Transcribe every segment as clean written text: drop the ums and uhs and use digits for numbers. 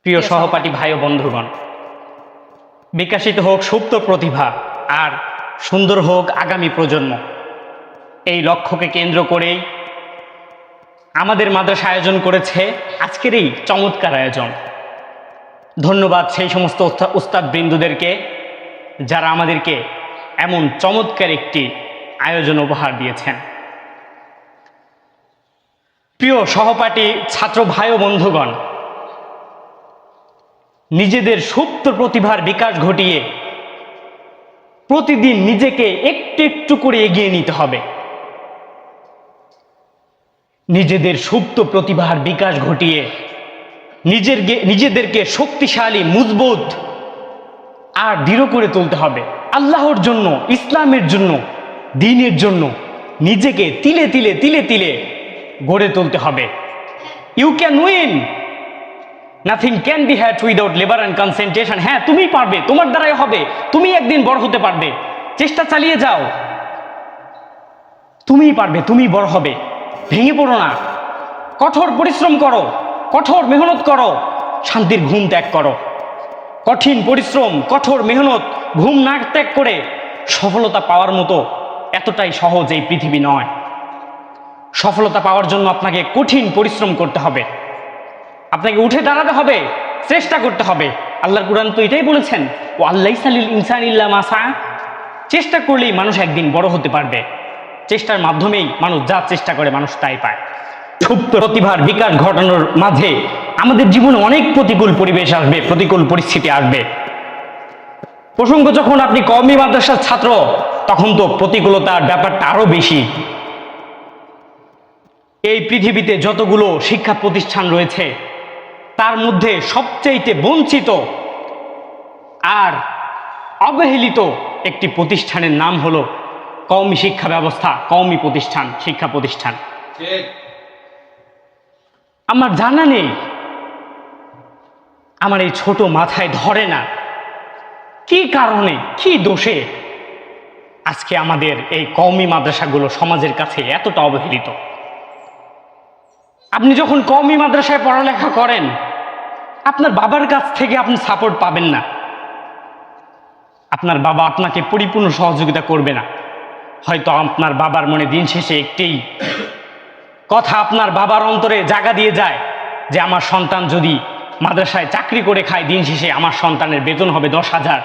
প্রিয় সহপাঠী ভাই ও বন্ধুগণ, বিকশিত হোক সুপ্ত প্রতিভা আর সুন্দর হোক আগামী প্রজন্ম, এই লক্ষ্যকে কেন্দ্র করেই আমাদের মাদ্রাসা আয়োজন করেছে আজকের এই চমৎকার আয়োজন। ধন্যবাদ সেই সমস্ত উস্তাদ বৃন্দুদেরকে যারা আমাদেরকে এমন চমৎকার একটি আয়োজন উপহার দিয়েছেন। প্রিয় সহপাঠী ছাত্র ভাই ও বন্ধুগণ, নিজেদের সুপ্ত প্রতিভার বিকাশ ঘটিয়ে প্রতিদিন নিজেকে একটু একটু করে এগিয়ে নিতে হবে। নিজেদের সুপ্ত প্রতিভার বিকাশ ঘটিয়ে নিজেদেরকে শক্তিশালী, মজবুত আর দৃঢ় করে তুলতে হবে। আল্লাহর জন্য, ইসলামের জন্য, দ্বীনের জন্য নিজেকে তিলে তিলে তিলে তিলে গড়ে তুলতে হবে। You can win, nothing can be had without labour and concentration. হ্যাঁ, তুমি পারবে, তোমার দ্বারাই হবে, তুমি একদিন বড় হতে পারবে। চেষ্টা চালিয়ে যাও, তুমিই পারবে, তুমি বড় হবে। ভেঙে পড়ো না, কঠোর পরিশ্রম করো, কঠোর মেহনত করো, শান্তির ঘুম ত্যাগ করো। কঠিন পরিশ্রম, কঠোর মেহনত, ঘুম না ত্যাগ করে সফলতা পাওয়ার মতো এতটাই সহজ এই পৃথিবী নয়। সফলতা পাওয়ার জন্য আপনাকে কঠিন পরিশ্রম করতে হবে, আপনাকে উঠে দাঁড়াতে হবে, চেষ্টা করতে হবে। আল্লাহর কুরআন তো এটাই বলেছেন, ও আল্লাইসা লিল ইনসানি ইল্লা মা সা। চেষ্টা করলেই মানুষ একদিন বড় হতে পারবে। চেষ্টার মাধ্যমেই মানুষ যা চেষ্টা করে মানুষ তাই পায়। সুপ্ত প্রতিভার বিকাশ ঘটানোর মাঝে আমাদের জীবনে অনেক প্রতিকূল পরিবেশ আসবে, প্রতিকূল পরিস্থিতি আসবে। প্রসঙ্গ যখন আপনি কওমি মাদ্রাসার ছাত্র, তখন তো প্রতিকূলতার ব্যাপারটা আরো বেশি। এই পৃথিবীতে যতগুলো শিক্ষা প্রতিষ্ঠান রয়েছে তার মধ্যে সবচেয়ে বঞ্চিত আর অবহেলিত একটি প্রতিষ্ঠানের নাম হলো কওমি শিক্ষা ব্যবস্থা, কওমি প্রতিষ্ঠান, শিক্ষা প্রতিষ্ঠান। আমার জানা নেই, আমার এই ছোট মাথায় ধরে না কি কারণে, কি দোষে আজকে আমাদের এই কওমি মাদ্রাসাগুলো সমাজের কাছে এতটা অবহেলিত। আপনি যখন কওমি মাদ্রাসায় পড়ালেখা করেন, আপনার বাবার কাছ থেকে আপনি সাপোর্ট পাবেন না। আপনার বাবা আপনাকে পরিপূর্ণ সহযোগিতা করবে না। হয়তো আপনার বাবার মনে দিন শেষে একটি কথা আপনার বাবার অন্তরে জায়গা দিয়ে যায় যে আমার সন্তান যদি মাদ্রাসায় চাকরি করে খায়, দিন শেষে আমার সন্তানের বেতন হবে 10,000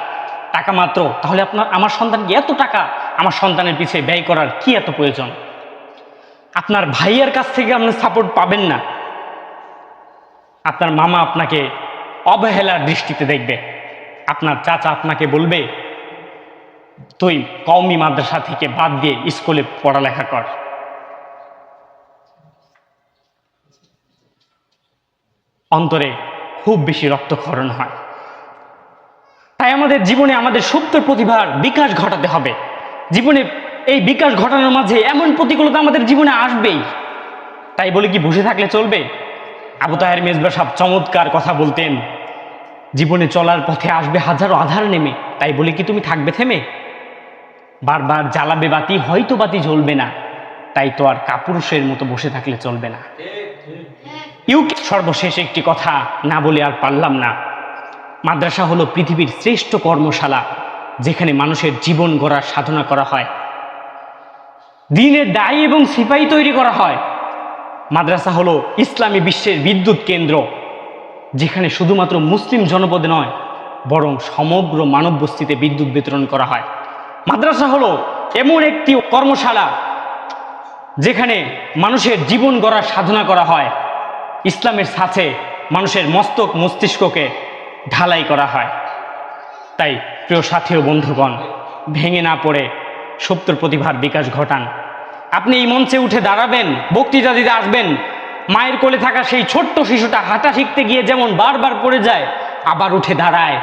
টাকা মাত্র, তাহলে আমার সন্তানকে এত টাকা আমার সন্তানের পিছিয়ে ব্যয় করার কি এত প্রয়োজন? আপনার ভাইয়ের কাছ থেকে আপনি সাপোর্ট পাবেন না। আপনার মামা আপনাকে অবহেলার দৃষ্টিতে দেখবে। আপনার চাচা আপনাকে বলবে তুই কওমি মাদ্রাসা থেকে বাদ দিয়ে স্কুলে পড়ালেখা কর। অন্তরে খুব বেশি রক্তক্ষরণ হয়। তাই আমাদের জীবনে আমাদের সুপ্ত প্রতিভার বিকাশ ঘটাতে হবে। জীবনে এই বিকাশ ঘটানোর মাঝে এমন প্রতিকূলতা আমাদের জীবনে আসবেই। তাই বলে কি বসে থাকলে চলবে? আবু তাহের মেজবা সাহেব চমৎকার কথা বলতেন, জীবনে চলার পথে আসবে হাজারো আধার নেমে, তাই বলে কি তুমি থাকবে থেমে? বারবার জ্বালাবে বাতি, হয়তো বাতি জ্বলবে না, তাই তো আর কাপুরুষের মতো বসে থাকলে চলবে না। সর্বশেষ একটি কথা না বলে আর পারলাম না। মাদ্রাসা হলো পৃথিবীর শ্রেষ্ঠ কর্মশালা, যেখানে মানুষের জীবন গড়ার সাধনা করা হয়, দ্বীনের দায়ী এবং সিপাহী তৈরি করা হয়। মাদ্রাসা হলো ইসলামী বিশ্বের বিদ্যুৎ কেন্দ্র, যেখানে শুধুমাত্র মুসলিম জনপদে নয়, বরং সমগ্র মানব বস্তিতে বিদ্যুৎ বিতরণ করা হয়। মাদ্রাসা হলো এমন একটি কর্মশালা যেখানে মানুষের জীবন গড়ার সাধনা করা হয়, ইসলামের সাথে মানুষের মস্তক মস্তিষ্ককে ঢালাই করা হয়। তাই প্রিয় সাথী ও বন্ধুগণ, ভেঙে না পড়ে সুপ্ত প্রতিভার বিকাশ ঘটান। আপনি এই মঞ্চে উঠে দাঁড়াবেন, বক্তৃতা দিতে আসবেন, মায়ের কোলে থাকা সেই ছোট্ট শিশুটা হাঁটা শিখতে গিয়ে যেমন বারবার পড়ে যায়, আবার উঠে দাঁড়ায়,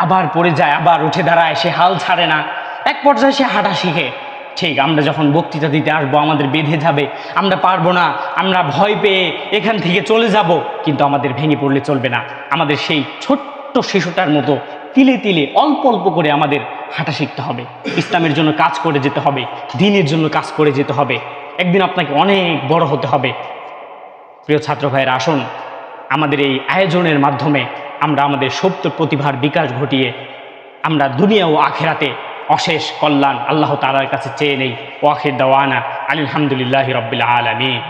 আবার পড়ে যায়, আবার উঠে দাঁড়ায়, সে হাল ছাড়ে না, এক পর্যায়ে সে হাঁটা শিখে। ঠিক আমরা যখন বক্তৃতা দিতে আসবো, আমাদের বেঁধে যাবে, আমরা পারবো না, আমরা ভয় পেয়ে এখান থেকে চলে যাব, কিন্তু আমাদের ভেঙে পড়লে চলবে না। আমাদের সেই ছোট্ট শিশুটার মতো তিলে তিলে অল্প অল্প করে আমাদের হাঁটা শিখতে হবে। ইসলামের জন্য কাজ করে যেতে হবে, দ্বীনের জন্য কাজ করে যেতে হবে। একদিন আপনাকে অনেক বড় হতে হবে। প্রিয় ছাত্র ভাইয়েরা, আসুন আমাদের এই আয়োজনের মাধ্যমে আমরা আমাদের সুপ্ত প্রতিভার বিকাশ ঘটিয়ে আমরা দুনিয়া ও আখেরাতে অশেষ কল্যাণ আল্লাহ তাআলার কাছে চেয়ে নেই। ওয়াখির দাওয়ানা আলহামদুলিল্লাহি রাব্বিল আলামিন।